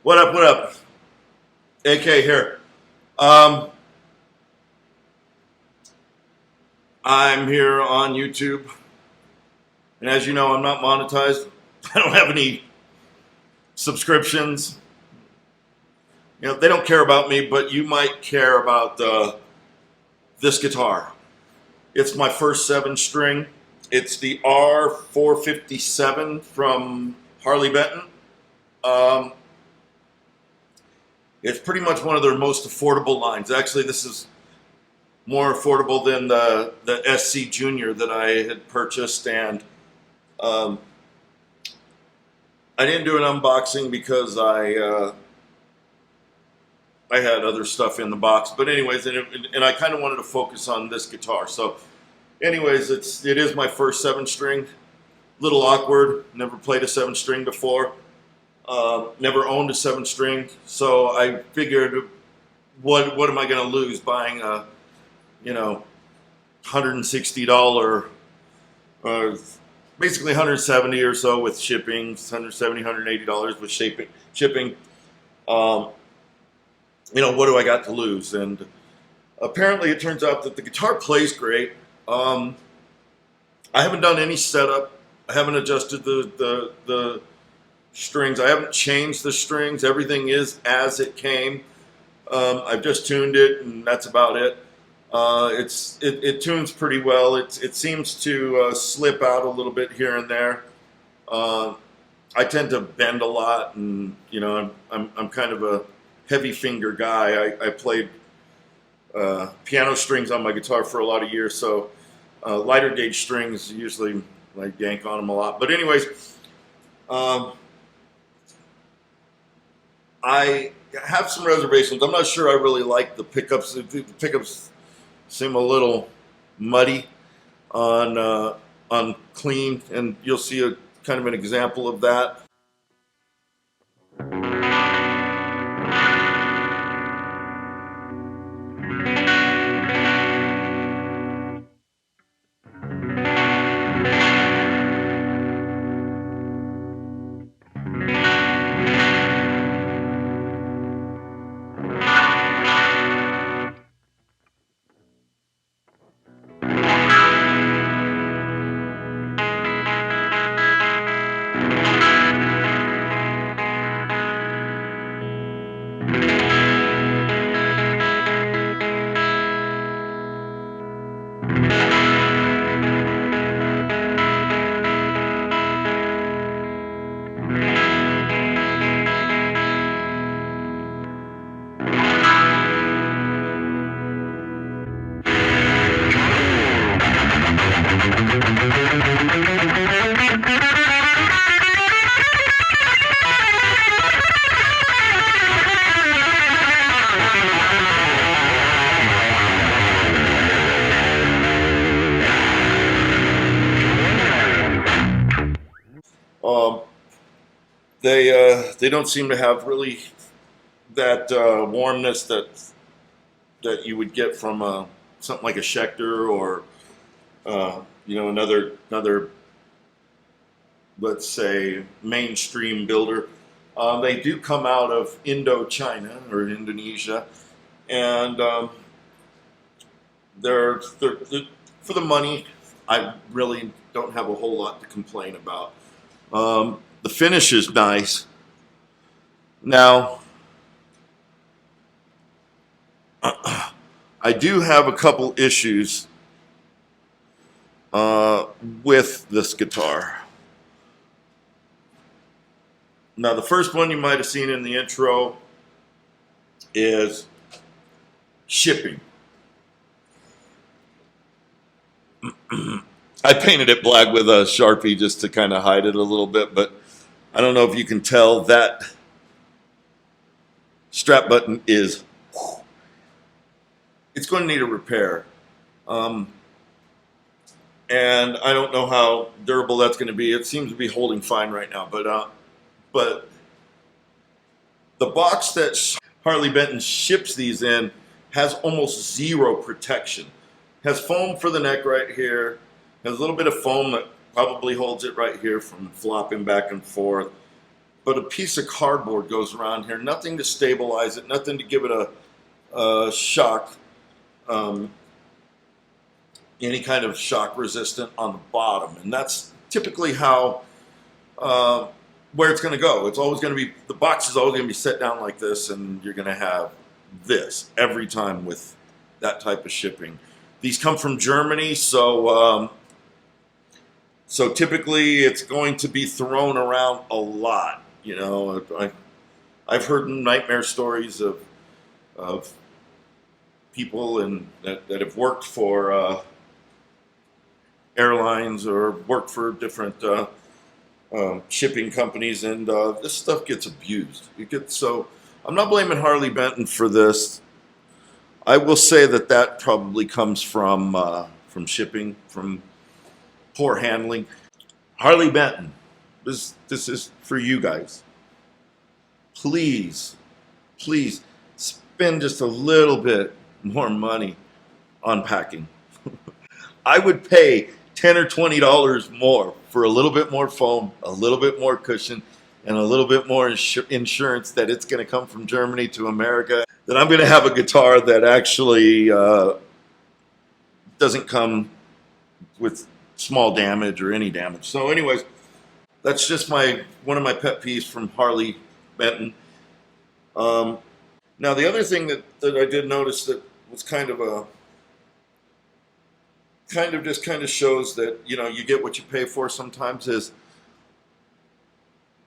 What up? What up? AK here. Um, I'm here on YouTube, and as you know, I'm not monetized. I don't have any subscriptions. They don't care about me, but you might care about this guitar. It's my first seven string. It's the R457 from Harley Benton. Um, it's pretty much one of their most affordable lines. Actually, this is more affordable than the SC Junior that I had purchased, and um, I didn't do an unboxing because I had other stuff in the box. But anyways, and I kind of wanted to focus on this guitar. So, anyways, it is my first seven string. Little awkward. Never played a seven string before. Never owned a seven string. So I figured, what am I going to lose buying a $160, basically 170 or so with shipping, 170, $180 with shipping. What do I got to lose? And apparently it turns out that the guitar plays great. I haven't done any setup. I haven't adjusted the strings. I haven't changed the strings. Everything is as it came. I've just tuned it, and that's about it. It tunes pretty well. It seems to slip out a little bit here and there. I tend to bend a lot, and I'm kind of a heavy finger guy. I played piano strings on my guitar for a lot of years, so lighter gauge strings usually I yank on them a lot. But anyways, I have some reservations. I'm not sure I really like the pickups. The pickups seem a little muddy on clean, and you'll see a kind of an example of that. Um, they don't seem to have really that warmness that you would get from something like a Schecter or another, let's say, mainstream builder. They do come out of Indochina or Indonesia, and they're for the money. I really don't have a whole lot to complain about. The finish is nice. Now, I do have a couple issues with this guitar. Now, the first one you might have seen in the intro is shipping. I painted it black with a Sharpie just to kind of hide it a little bit, but I don't know if you can tell that strap button it's going to need a repair. And I don't know how durable that's going to be. It seems to be holding fine right now, but the box that Harley Benton ships these in has almost zero protection. Has foam for the neck right here. Has a little bit of foam that probably holds it right here from flopping back and forth. but a piece of cardboard goes around here. Nothing to stabilize it, nothing to give it a shock, any kind of shock resistant on the bottom. And that's typically how, where it's going to go. It's always going to be, the box is always going to be set down like this, and you're going to have this every time with that type of shipping. These come from Germany, so typically it's going to be thrown around a lot. You know, I've heard nightmare stories of people that have worked for airlines or worked for different shipping companies, and this stuff gets abused. So I'm not blaming Harley Benton for this. I will say that probably comes from shipping, from poor handling. Harley Benton, this is for you guys. Please spend just a little bit more money on packing. I would pay $10 or $20 more for a little bit more foam, a little bit more cushion, and a little bit more insurance that it's going to come from Germany to America, that I'm going to have a guitar that actually doesn't come with small damage or any damage. So anyways, that's just one of my pet peeves from Harley Benton. Now the other thing that I did notice that was kind of shows that, you know, you get what you pay for sometimes is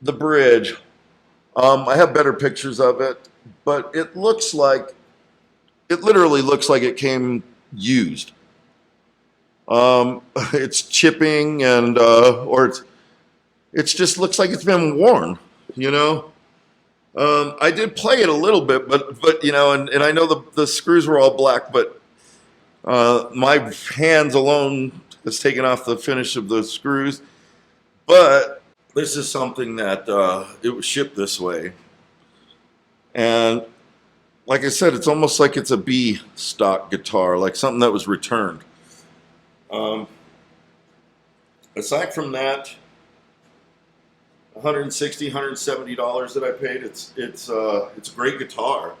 the bridge. I have better pictures of it, but it literally looks like it came used. It's chipping and or it just looks like it's been worn, you know. I did play it a little bit, but you know, and I know the screws were all black, but my hands alone has taken off the finish of the screws. But this is something that it was shipped this way, and like I said, it's almost like it's a B stock guitar, like something that was returned. Aside from that, $160, $170 that I paid, it's a great guitar.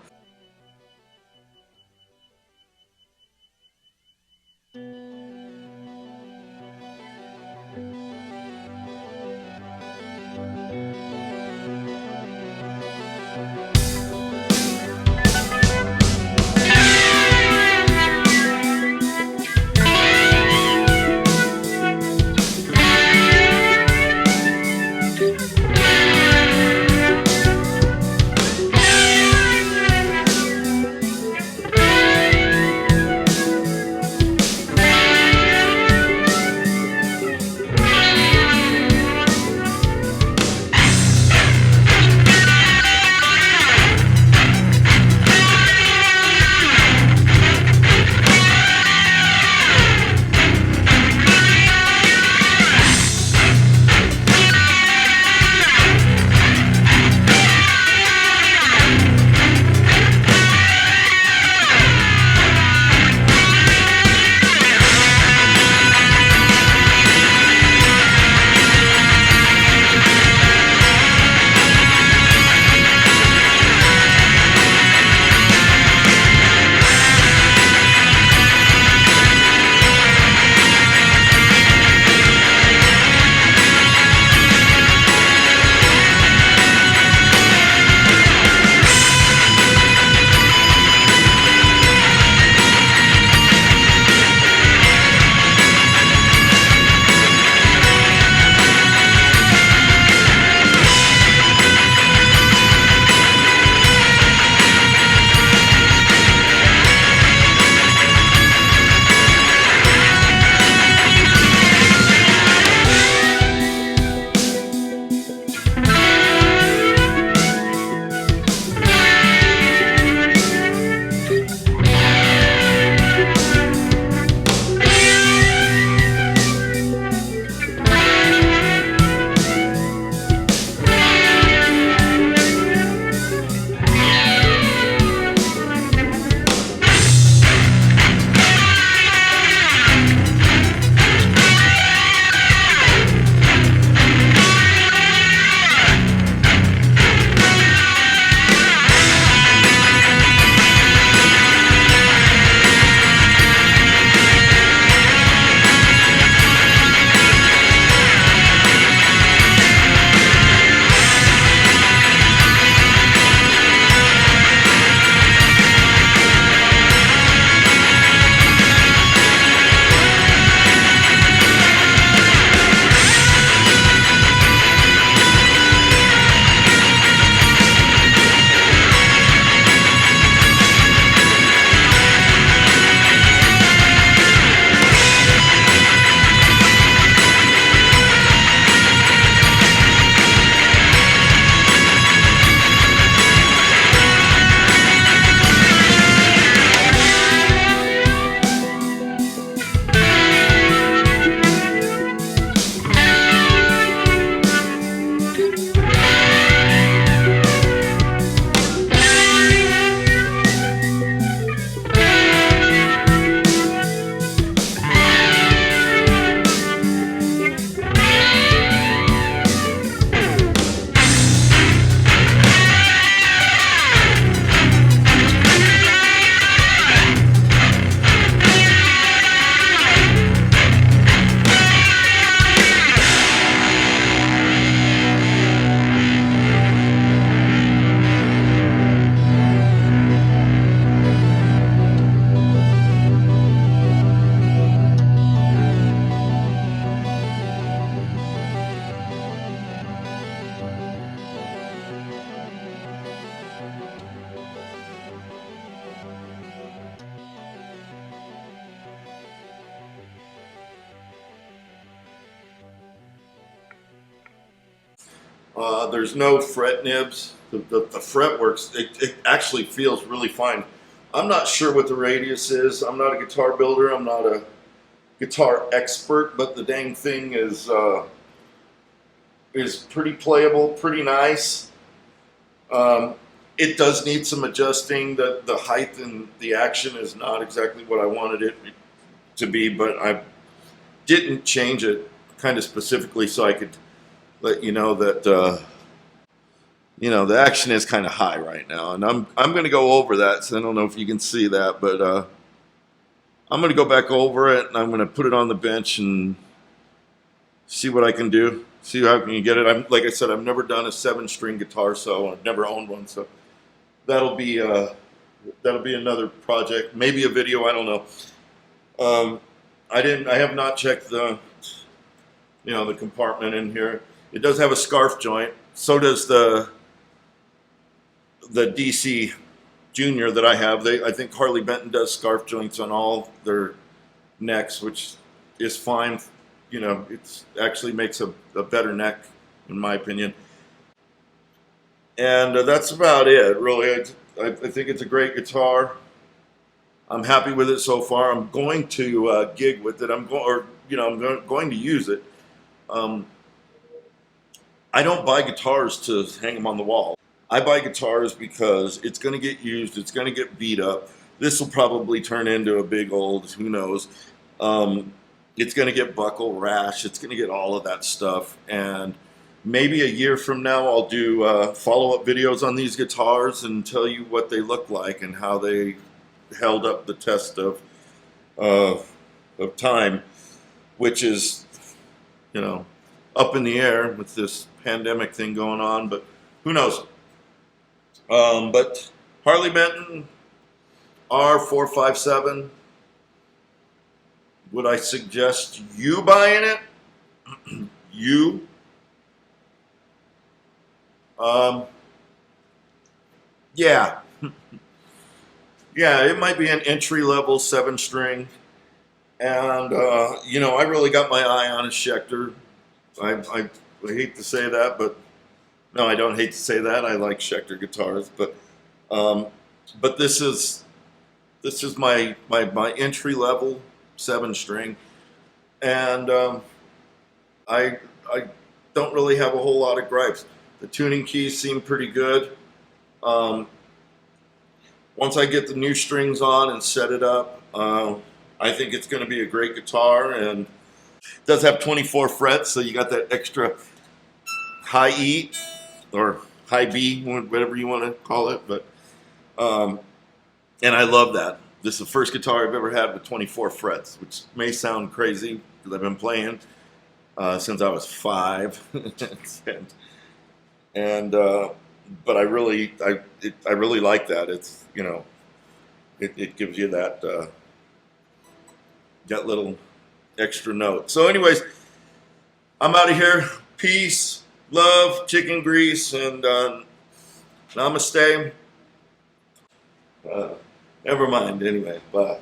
There's no fret nibs. The fret works. It actually feels really fine. I'm not sure what the radius is. I'm not a guitar builder. I'm not a guitar expert, but the dang thing is pretty playable, pretty nice. It does need some adjusting. The height and the action is not exactly what I wanted it to be, but I didn't change it kind of specifically so I could let you know that you know, the action is kind of high right now, and I'm going to go over that. So I don't know if you can see that, but I'm going to go back over it, and I'm going to put it on the bench and see what I can do. See how I can get it. Like I said, I've never done a 7-string guitar, so I've never owned one, so that'll be another project, maybe a video. I don't know. I have not checked the the compartment in here. It does have a scarf joint. So does the DC Junior that I have. I think Harley Benton does scarf joints on all their necks, which is fine. You know, it actually makes a better neck, in my opinion. And that's about it, really. I think it's a great guitar. I'm happy with it so far. I'm going to gig with it. I'm going to use it. I don't buy guitars to hang them on the wall. I buy guitars because it's going to get used. It's going to get beat up. This will probably turn into a big old, who knows. It's going to get buckle, rash. It's going to get all of that stuff. And maybe a year from now, I'll do follow-up videos on these guitars and tell you what they look like and how they held up the test of time, which is, up in the air with this pandemic thing going on, but who knows? But Harley Benton R457, would I suggest you buying it? You? Yeah. Yeah, it might be an entry-level 7-string. And, I really got my eye on a Schecter. I hate to say that, but no, I don't hate to say that. I like Schecter guitars, but this is my entry-level 7-string, and I don't really have a whole lot of gripes. The tuning keys seem pretty good. Once I get the new strings on and set it up, I think it's going to be a great guitar, and it does have 24 frets, so you got that extra high E or high B, whatever you want to call it. But and I love that. This is the first guitar I've ever had with 24 frets, which may sound crazy because I've been playing since I was 5, but I really like that. It's it gives you that little extra note. So, anyways, I'm out of here. Peace, love, chicken grease, and namaste. Never mind. Anyway, bye.